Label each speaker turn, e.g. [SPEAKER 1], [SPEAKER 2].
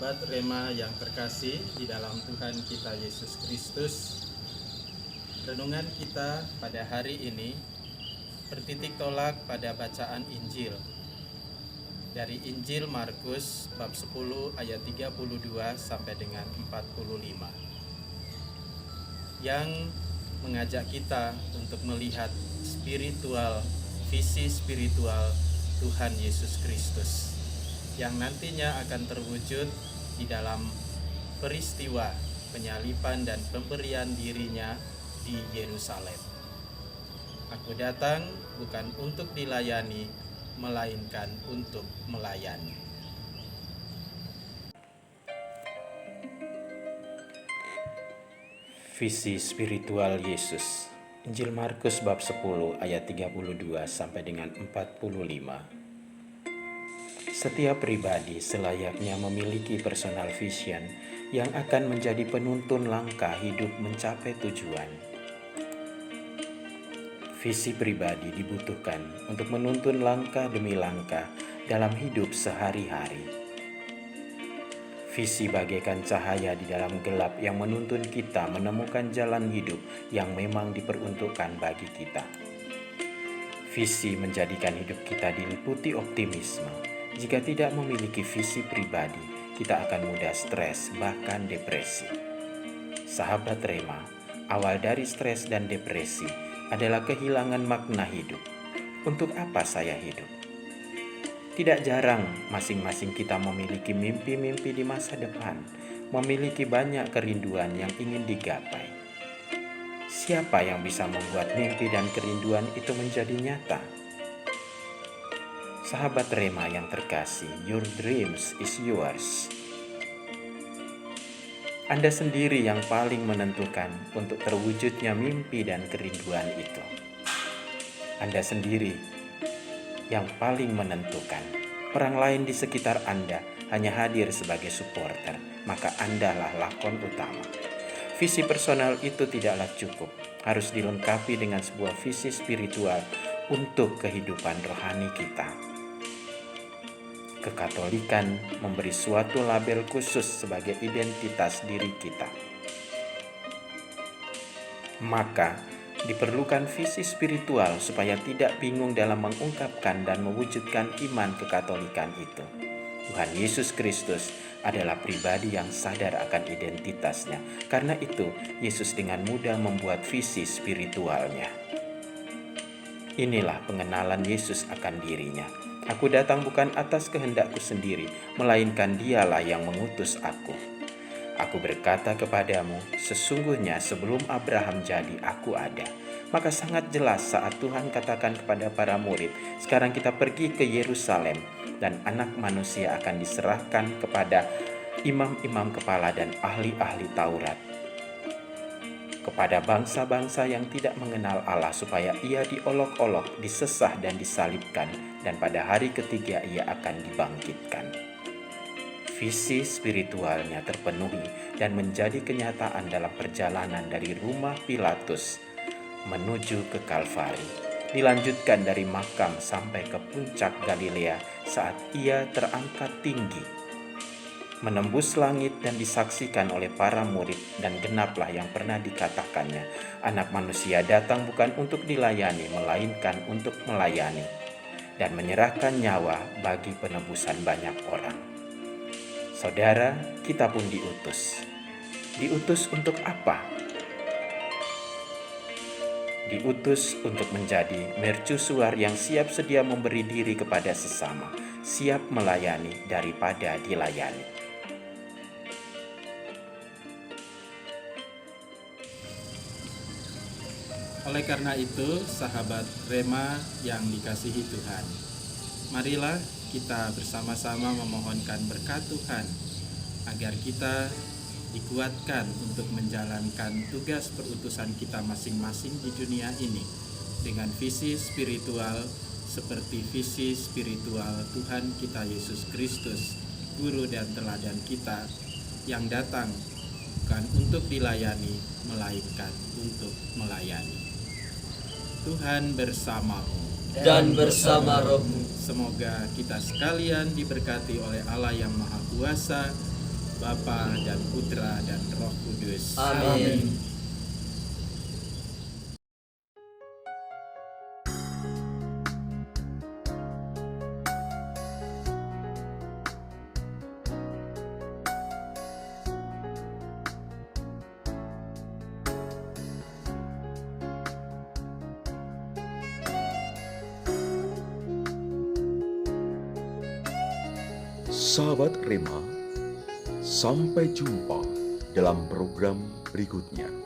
[SPEAKER 1] Sahabat Rema yang terkasih di dalam Tuhan kita Yesus Kristus, renungan kita pada hari ini bertitik tolak pada bacaan Injil dari Injil Markus bab 10 ayat 32 sampai dengan 45 yang mengajak kita untuk melihat visi spiritual Tuhan Yesus Kristus yang nantinya akan terwujud di dalam peristiwa penyaliban dan pemberian dirinya di Yerusalem. Aku datang bukan untuk dilayani, melainkan untuk melayani. Visi spiritual Yesus. Injil Markus bab 10 ayat 32 sampai dengan 45. Setiap pribadi selayaknya memiliki personal vision yang akan menjadi penuntun langkah hidup mencapai tujuan. Visi pribadi dibutuhkan untuk menuntun langkah demi langkah dalam hidup sehari-hari. Visi bagaikan cahaya di dalam gelap yang menuntun kita menemukan jalan hidup yang memang diperuntukkan bagi kita. Visi menjadikan hidup kita diliputi optimisme. Jika tidak memiliki visi pribadi, kita akan mudah stres, bahkan depresi. Sahabat Rema, awal dari stres dan depresi adalah kehilangan makna hidup. Untuk apa saya hidup? Tidak jarang masing-masing kita memiliki mimpi-mimpi di masa depan, memiliki banyak kerinduan yang ingin digapai. Siapa yang bisa membuat mimpi dan kerinduan itu menjadi nyata? Sahabat Rema yang terkasih, your dreams is yours. Anda sendiri yang paling menentukan untuk terwujudnya mimpi dan kerinduan itu. Anda sendiri yang paling menentukan. Orang lain di sekitar Anda hanya hadir sebagai supporter, maka Andalah lakon utama. Visi personal itu tidaklah cukup, harus dilengkapi dengan sebuah visi spiritual untuk kehidupan rohani kita. Kekatolikan memberi suatu label khusus sebagai identitas diri kita. Maka, diperlukan visi spiritual supaya tidak bingung dalam mengungkapkan dan mewujudkan iman kekatolikan itu. Tuhan Yesus Kristus adalah pribadi yang sadar akan identitasnya. Karena itu, Yesus dengan mudah membuat visi spiritualnya. Inilah pengenalan Yesus akan dirinya. Aku datang bukan atas kehendakku sendiri, melainkan Dialah yang mengutus aku. Aku berkata kepadamu, sesungguhnya sebelum Abraham jadi, aku ada. Maka sangat jelas saat Tuhan katakan kepada para murid, sekarang kita pergi ke Yerusalem, dan anak manusia akan diserahkan kepada imam-imam kepala dan ahli-ahli Taurat, kepada bangsa-bangsa yang tidak mengenal Allah, supaya ia diolok-olok, disesah dan disalibkan, dan pada hari ketiga ia akan dibangkitkan. Visi spiritualnya terpenuhi dan menjadi kenyataan dalam perjalanan dari rumah Pilatus menuju ke Kalvari. Dilanjutkan dari makam sampai ke puncak Galilea saat ia terangkat tinggi, menembus langit dan disaksikan oleh para murid, dan genaplah yang pernah dikatakannya, Anak manusia datang bukan untuk dilayani, melainkan untuk melayani, dan menyerahkan nyawa bagi penebusan banyak orang. Saudara, kita pun diutus. Diutus untuk apa? Diutus untuk menjadi mercusuar yang siap sedia memberi diri kepada sesama, siap melayani daripada dilayani. Oleh karena itu, sahabat Rema yang dikasihi Tuhan, marilah kita bersama-sama memohonkan berkat Tuhan agar kita dikuatkan untuk menjalankan tugas perutusan kita masing-masing di dunia ini dengan visi spiritual seperti visi spiritual Tuhan kita Yesus Kristus, Guru dan teladan kita, yang datang bukan untuk dilayani, melainkan untuk melayani. Tuhan bersamamu
[SPEAKER 2] dan bersama rohmu.
[SPEAKER 1] Semoga kita sekalian diberkati oleh Allah yang Maha Kuasa,
[SPEAKER 3] Bapa dan Putra dan Roh Kudus.
[SPEAKER 2] Amin.
[SPEAKER 4] Sahabat Rema, sampai jumpa dalam program berikutnya.